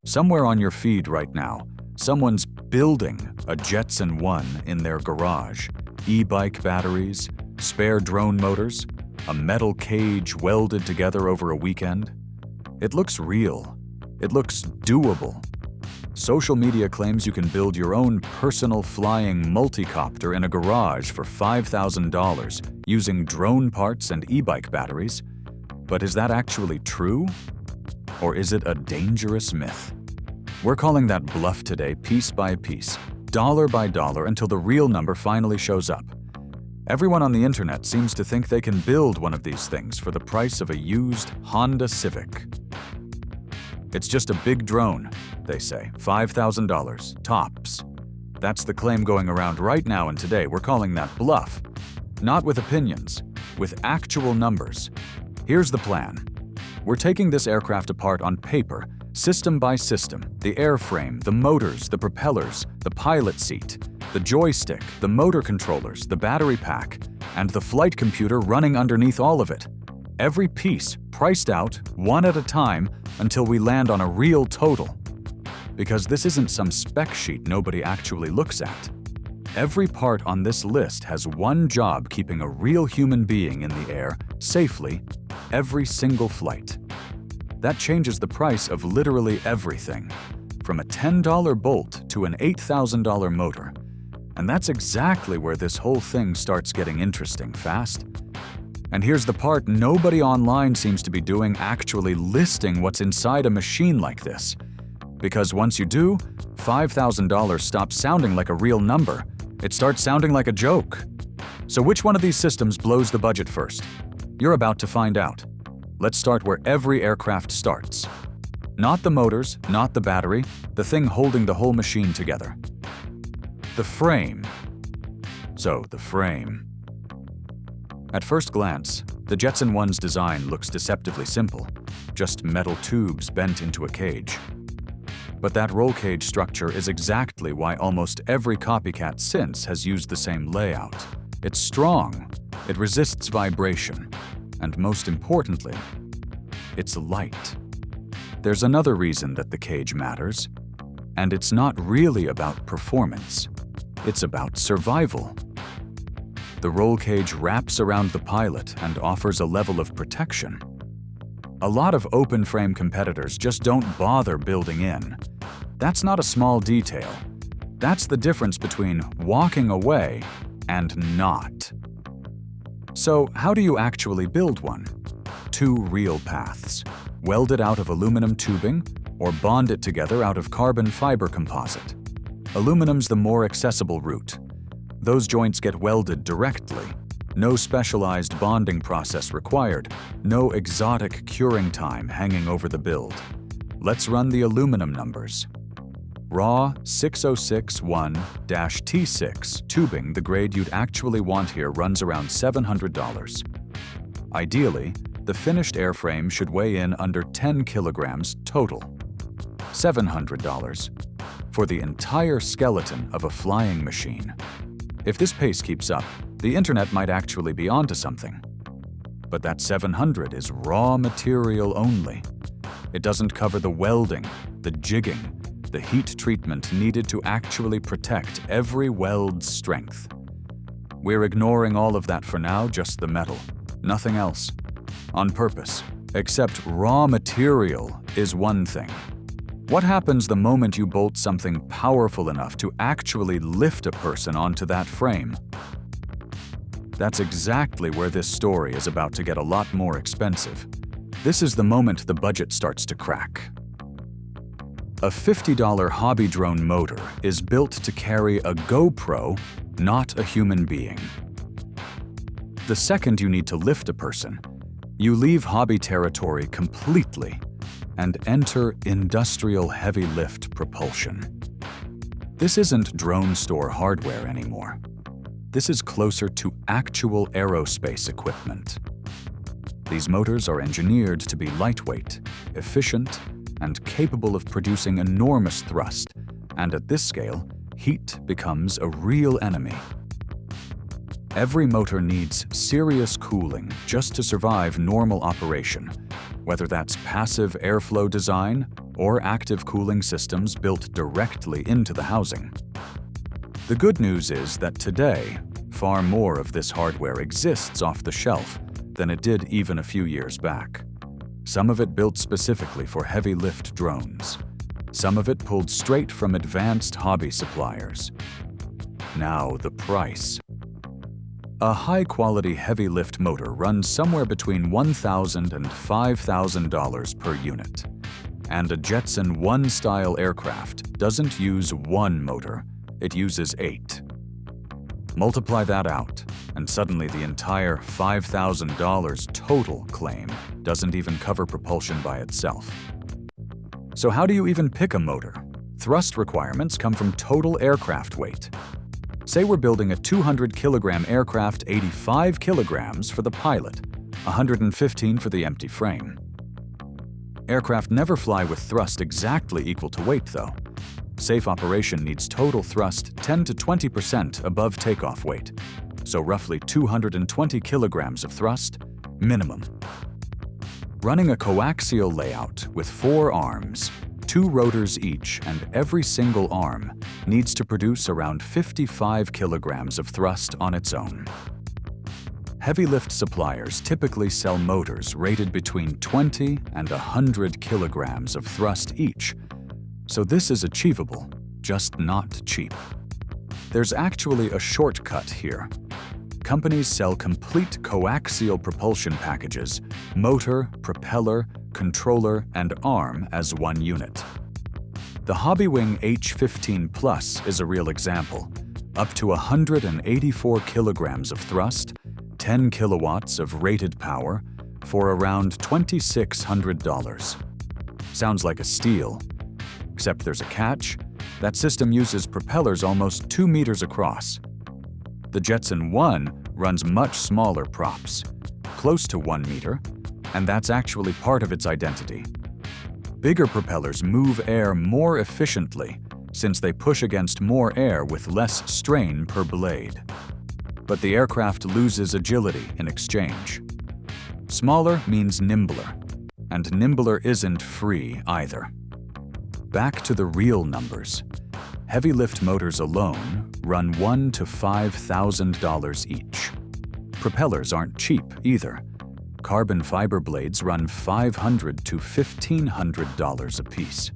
Somewhere on your feed right now, someone's building a Jetson ONE in their garage. E-bike batteries, spare drone motors, a metal cage welded together over a weekend. It looks real. It looks doable. Social media claims you can build your own personal flying multicopter in a garage for $5,000 using drone parts and e-bike batteries. But is that actually true? Or is it a dangerous myth? We're calling that bluff today, piece by piece, dollar by dollar, until the real number finally shows up. Everyone on the internet seems to think they can build one of these things for the price of a used Honda Civic. It's just a big drone, they say, $5,000, tops. That's the claim going around right now, and today we're calling that bluff. Not with opinions, with actual numbers. Here's the plan. We're taking this aircraft apart on paper, system by system, the airframe, the motors, the propellers, the pilot seat, the joystick, the motor controllers, the battery pack, and the flight computer running underneath all of it. Every piece priced out, one at a time, until we land on a real total. Because this isn't some spec sheet nobody actually looks at. Every part on this list has one job: keeping a real human being in the air safely every single flight. That changes the price of literally everything, from a $10 bolt to an $8,000 motor. And that's exactly where this whole thing starts getting interesting fast. And here's the part nobody online seems to be doing: actually listing what's inside a machine like this. Because once you do, $5,000 stops sounding like a real number. It starts sounding like a joke. So which one of these systems blows the budget first? You're about to find out. Let's start where every aircraft starts. Not the motors, not the battery, the thing holding the whole machine together. The frame. So, the frame. At first glance, the Jetson ONE's design looks deceptively simple, just metal tubes bent into a cage. But that roll cage structure is exactly why almost every copycat since has used the same layout. It's strong, it resists vibration, and most importantly, it's light. There's another reason that the cage matters, and it's not really about performance. It's about survival. The roll cage wraps around the pilot and offers a level of protection. A lot of open-frame competitors just don't bother building in. That's not a small detail. That's the difference between walking away and not. So, how do you actually build one? Two real paths: weld it out of aluminum tubing or bond it together out of carbon fiber composite. Aluminum's the more accessible route. Those joints get welded directly. No specialized bonding process required. No exotic curing time hanging over the build. Let's run the aluminum numbers. Raw 6061-T6 tubing, the grade you'd actually want here, runs around $700. Ideally, the finished airframe should weigh in under 10 kilograms total. $700 for the entire skeleton of a flying machine. If this pace keeps up, the internet might actually be onto something. But that $700 is raw material only. It doesn't cover the welding, the jigging, the heat treatment needed to actually protect every weld's strength. We're ignoring all of that for now, just the metal, nothing else. On purpose, except raw material is one thing. What happens the moment you bolt something powerful enough to actually lift a person onto that frame? That's exactly where this story is about to get a lot more expensive. This is the moment the budget starts to crack. A $50 hobby drone motor is built to carry a GoPro, not a human being. The second you need to lift a person, you leave hobby territory completely and enter industrial heavy lift propulsion. This isn't drone store hardware anymore. This is closer to actual aerospace equipment. These motors are engineered to be lightweight, efficient, and capable of producing enormous thrust, and at this scale, heat becomes a real enemy. Every motor needs serious cooling just to survive normal operation, whether that's passive airflow design or active cooling systems built directly into the housing. The good news is that today, far more of this hardware exists off the shelf than it did even a few years back. Some of it built specifically for heavy-lift drones. Some of it pulled straight from advanced hobby suppliers. Now, the price. A high-quality heavy-lift motor runs somewhere between $1,000 and $5,000 per unit. And a Jetson ONE style aircraft doesn't use one motor, it uses 8. Multiply that out, and suddenly the entire $5,000 total claim doesn't even cover propulsion by itself. So how do you even pick a motor? Thrust requirements come from total aircraft weight. Say we're building a 200-kilogram aircraft, 85 kilograms for the pilot, 115 for the empty frame. Aircraft never fly with thrust exactly equal to weight, though. Safe operation needs total thrust 10 to 20% above takeoff weight, so roughly 220 kilograms of thrust, minimum. Running a coaxial layout with 4 arms, 2 rotors each, and every single arm needs to produce around 55 kilograms of thrust on its own. Heavy lift suppliers typically sell motors rated between 20 and 100 kilograms of thrust each, so this is achievable, just not cheap. There's actually a shortcut here. Companies sell complete coaxial propulsion packages, motor, propeller, controller, and arm as one unit. The Hobbywing H-15 Plus is a real example. Up to 184 kilograms of thrust, 10 kilowatts of rated power, for around $2,600. Sounds like a steal. Except there's a catch. That system uses propellers almost 2 meters across. The Jetson ONE runs much smaller props, close to 1 meter, and that's actually part of its identity. Bigger propellers move air more efficiently since they push against more air with less strain per blade. But the aircraft loses agility in exchange. Smaller means nimbler, and nimbler isn't free either. Back to the real numbers. Heavy lift motors alone run $1,000 to $5,000 each. Propellers aren't cheap either. Carbon fiber blades run $500 to $1,500 apiece.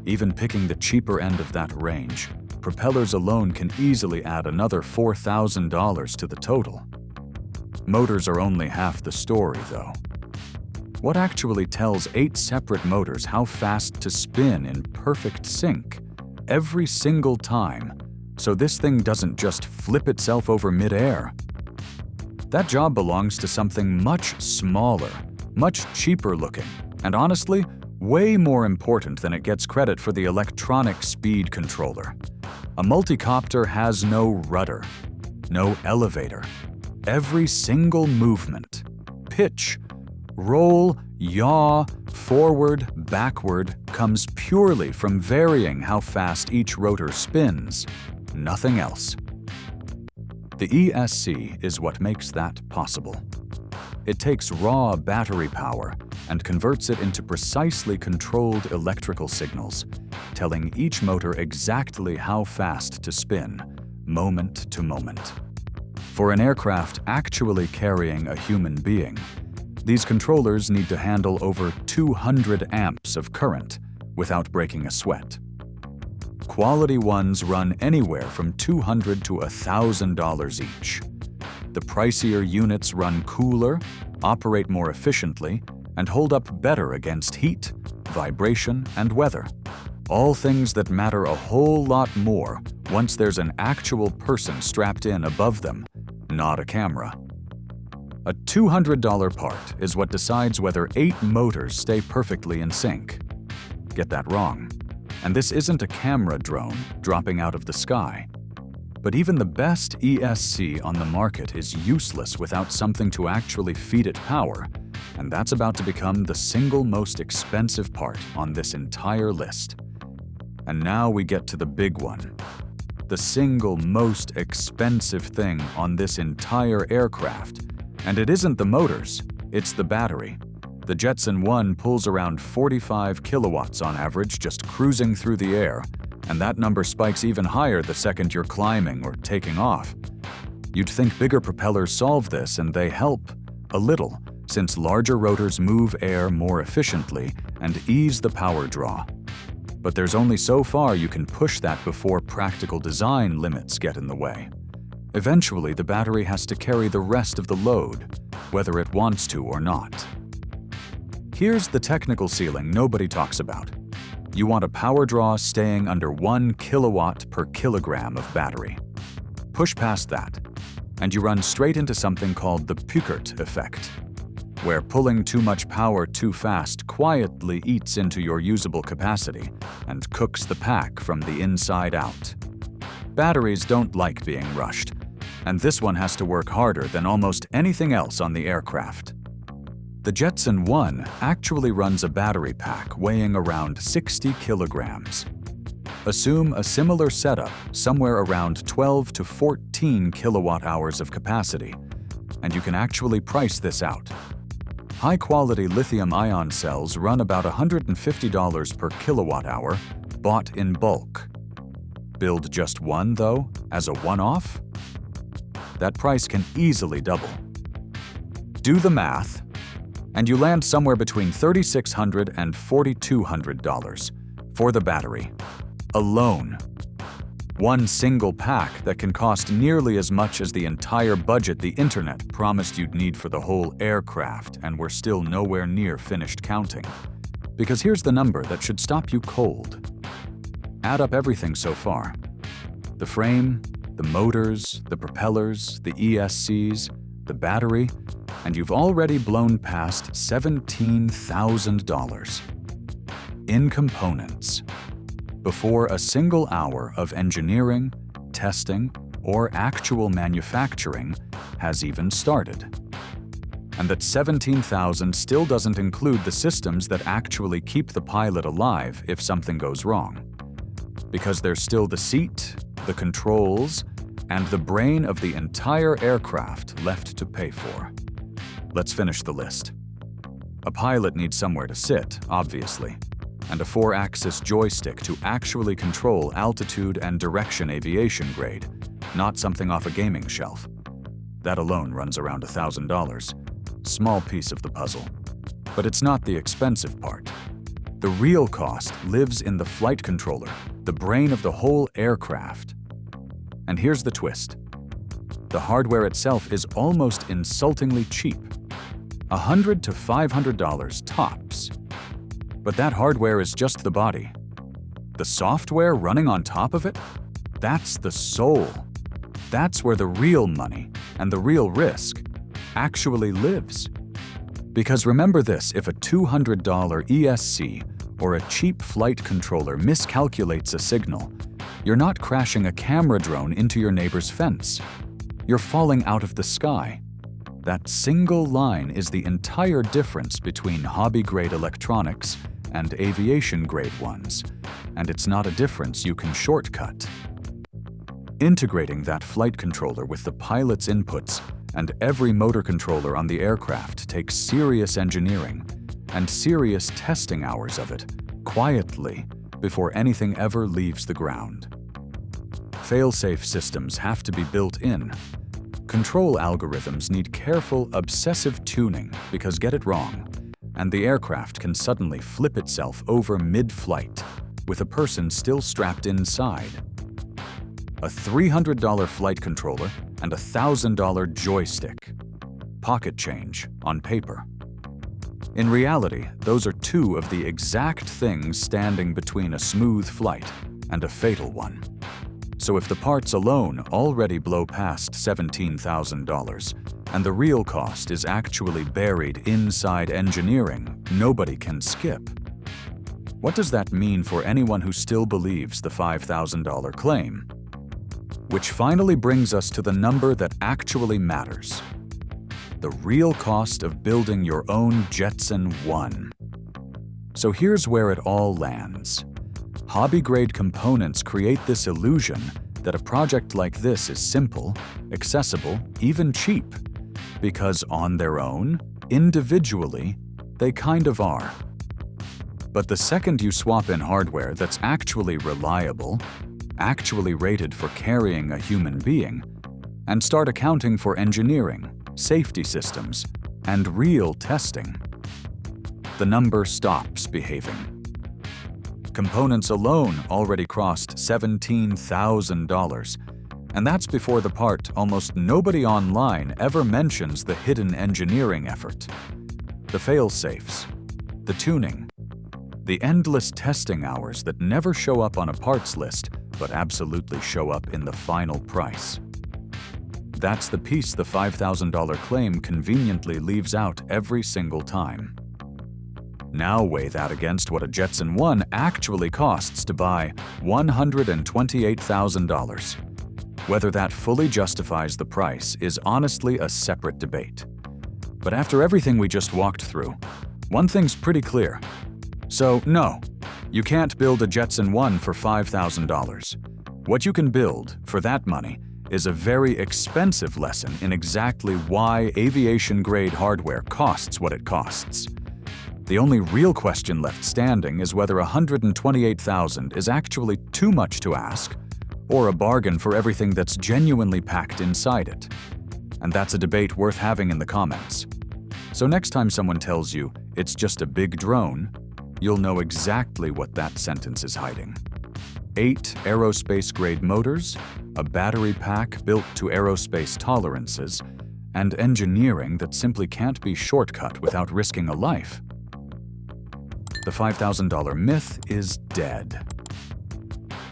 Even picking the cheaper end of that range, propellers alone can easily add another $4,000 to the total. Motors are only half the story, though. What actually tells 8 separate motors how fast to spin in perfect sync every single time, so this thing doesn't just flip itself over mid-air? That job belongs to something much smaller, much cheaper looking, and honestly, way more important than it gets credit for the electronic speed controller. A multicopter has no rudder, no elevator. Every single movement, pitch, roll, yaw, forward, backward, comes purely from varying how fast each rotor spins, nothing else. The ESC is what makes that possible. It takes raw battery power and converts it into precisely controlled electrical signals, telling each motor exactly how fast to spin, moment to moment. For an aircraft actually carrying a human being, these controllers need to handle over 200 amps of current without breaking a sweat. Quality ones run anywhere from $200 to $1,000 each. The pricier units run cooler, operate more efficiently, and hold up better against heat, vibration, and weather. All things that matter a whole lot more once there's an actual person strapped in above them, not a camera. A $200 part is what decides whether 8 motors stay perfectly in sync. Get that wrong. And this isn't a camera drone dropping out of the sky. But even the best ESC on the market is useless without something to actually feed it power, and that's about to become the single most expensive part on this entire list. And now we get to the big one. The single most expensive thing on this entire aircraft. And it isn't the motors, it's the battery. The Jetson ONE pulls around 45 kilowatts on average just cruising through the air, and that number spikes even higher the second you're climbing or taking off. You'd think bigger propellers solve this, and they help a little, since larger rotors move air more efficiently and ease the power draw. But there's only so far you can push that before practical design limits get in the way. Eventually, the battery has to carry the rest of the load, whether it wants to or not. Here's the technical ceiling nobody talks about. You want a power draw staying under 1 kilowatt per kilogram of battery. Push past that, and you run straight into something called the Pückert effect, where pulling too much power too fast quietly eats into your usable capacity and cooks the pack from the inside out. Batteries don't like being rushed, and this one has to work harder than almost anything else on the aircraft. The Jetson ONE actually runs a battery pack weighing around 60 kilograms. Assume a similar setup somewhere around 12 to 14 kilowatt-hours of capacity, and you can actually price this out. High-quality lithium-ion cells run about $150 per kilowatt-hour, bought in bulk. Build just one, though, as a one-off? That price can easily double. Do the math, and you land somewhere between $3,600 and $4,200 for the battery alone. One single pack that can cost nearly as much as the entire budget the internet promised you'd need for the whole aircraft, and we're still nowhere near finished counting. Because here's the number that should stop you cold. Add up everything so far. The frame, the motors, the propellers, the ESCs, the battery, and you've already blown past $17,000 in components before a single hour of engineering, testing, or actual manufacturing has even started. And that $17,000 still doesn't include the systems that actually keep the pilot alive if something goes wrong. Because there's still the seat, the controls, and the brain of the entire aircraft left to pay for. Let's finish the list. A pilot needs somewhere to sit, obviously, and a 4-axis joystick to actually control altitude and direction aviation grade, not something off a gaming shelf. That alone runs around $1,000. Small piece of the puzzle. But it's not the expensive part. The real cost lives in the flight controller, the brain of the whole aircraft. And here's the twist. The hardware itself is almost insultingly cheap. $100 to $500 tops. But that hardware is just the body. The software running on top of it? That's the soul. That's where the real money and the real risk actually lives. Because remember this, if a $200 ESC or a cheap flight controller miscalculates a signal, you're not crashing a camera drone into your neighbor's fence. You're falling out of the sky. That single line is the entire difference between hobby-grade electronics and aviation-grade ones, and it's not a difference you can shortcut. Integrating that flight controller with the pilot's inputs and every motor controller on the aircraft takes serious engineering and serious testing hours of it, quietly, before anything ever leaves the ground. Fail-safe systems have to be built in. Control algorithms need careful, obsessive tuning because get it wrong, and the aircraft can suddenly flip itself over mid-flight with a person still strapped inside. A $300 flight controller and a $1,000 joystick. Pocket change on paper. In reality, those are two of the exact things standing between a smooth flight and a fatal one. So if the parts alone already blow past $17,000, and the real cost is actually buried inside engineering nobody can skip, what does that mean for anyone who still believes the $5,000 claim? Which finally brings us to the number that actually matters. The real cost of building your own Jetson ONE. So here's where it all lands. Hobby-grade components create this illusion that a project like this is simple, accessible, even cheap, because on their own, individually, They kind of are. But the second you swap in hardware that's actually reliable, actually rated for carrying a human being, and start accounting for engineering, safety systems, and real testing, the number stops behaving. Components alone already crossed $17,000, and that's before the part almost nobody online ever mentions: the hidden engineering effort, the fail-safes, the tuning, the endless testing hours that never show up on a parts list but absolutely show up in the final price. That's the piece the $5,000 claim conveniently leaves out every single time. Now weigh that against what a Jetson ONE actually costs to buy: $128,000. Whether that fully justifies the price is honestly a separate debate. But after everything we just walked through, one thing's pretty clear. So no, you can't build a Jetson ONE for $5,000. What you can build for that money is a very expensive lesson in exactly why aviation-grade hardware costs what it costs. The only real question left standing is whether $128,000 is actually too much to ask, or a bargain for everything that's genuinely packed inside it. And that's a debate worth having in the comments. So next time someone tells you it's just a big drone, you'll know exactly what that sentence is hiding. 8 aerospace-grade motors, a battery pack built to aerospace tolerances, and engineering that simply can't be shortcut without risking a life. The $5,000 myth is dead.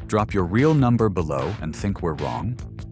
Drop your real number below and think we're wrong.